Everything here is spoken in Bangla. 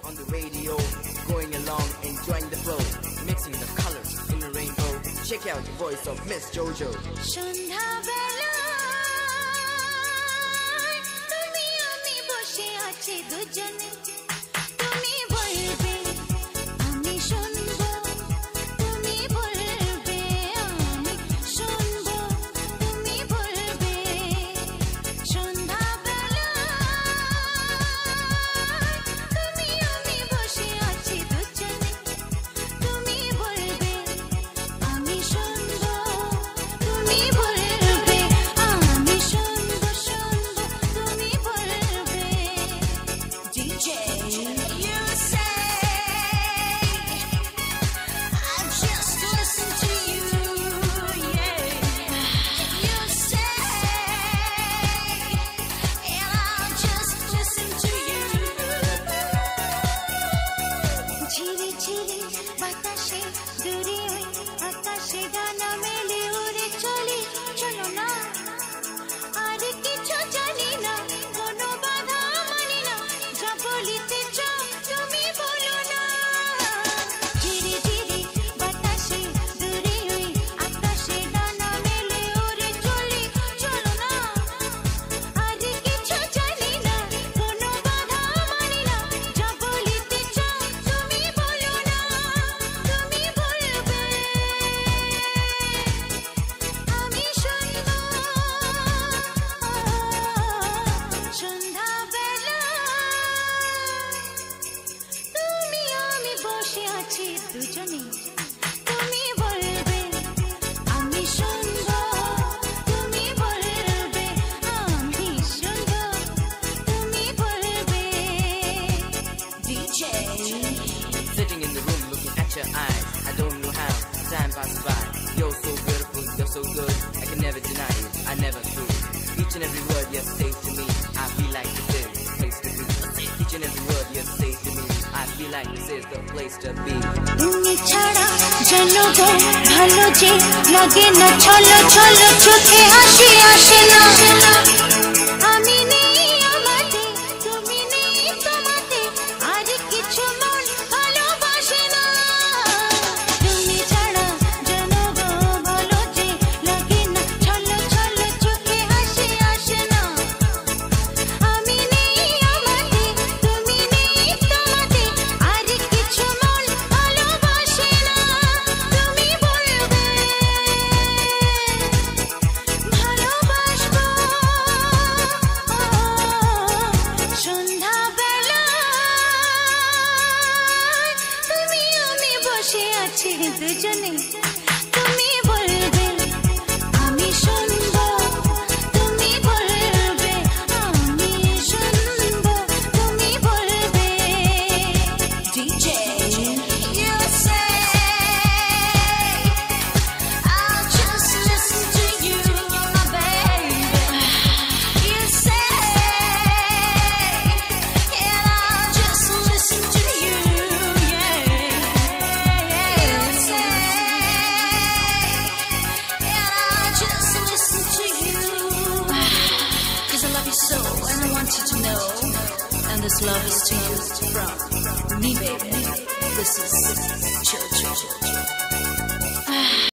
on the radio, going along, enjoying the flow, mixing the colors in the rainbow. Check out the voice of Miss Jojo. সন্ধ্যা বেলা তুমি আমি বসে আছি দুজনে তুমি বলবে আমি শুনবো তুমি বলবে আমি শুনবো তুমি বলবে সন্ধ্যা বেলা তুমি আমি বসে আছি দুজনে তুমি বলবে আমি শুনবো তুমি বলবে আমি শুনবো শুনবো তুমি বলবে DJ you say I just listen to you yeah you say and I'll just listen to you ঝিরি ঝিরি বাতাসে দূরে ওই আকাশে ডানা মেলে উড়ে চলি চলো না আর কিছু জানি না কোনো বাধা মানি না যা বলিতে চাও তুমি বলো না ঝিরি ঝিরি বাতাসে দূরে ওই আকাশে ডানা মেলে উড়ে চলি চলো না আর কিছু জানি না কোনো বাধা মানি না যা বলিতে চাও তুমি বলো না তুমি বলবে আমি শুনবো সন্ধ্যা বেলা তুমি আমি বসে আছি দুজনে তুমি বলবে আমি শুনবো তুমি বলবে আমি শুনবো তুমি বলবে DJ Sitting in the room looking at your eyes, I don't know how time passes by. You're so beautiful, you're so good, I can never deny you, I never could. Each and every word you say to me, I feel like this is the place to be. Each and every word you say to me, I feel like this is the place to be. তুমি ছাড়া জানো গো ভালো যে লাগে না ছলো ছলো চোখে হাসি আসে না আমি নেই আমাতে তুমি নেই তোমাতে আর কিছু মন ভালোবাসে না তুমি ছাড়া জানো গো ভালো যে লাগে না ছলো ছলো চোখে হাসি আসে না আমি নেই আমাতে তুমি নেই তোমাতে আর কিছু মন ভালোবাসে না তুমি বলবে ভালোবাসবো সন্ধ্যা বেলা তুমি আমি বসে আছি দুজনে তুমি বলবে আমি শুনবো তুমি বলবে আমি শুনবো তুমি বলবে DJ you say I'll just listen to you my baby you say and I'll just listen to you yeah you say and I'll just listen to you 'cause I love you so and I want you to know and this love is to you from me baby this is Jojo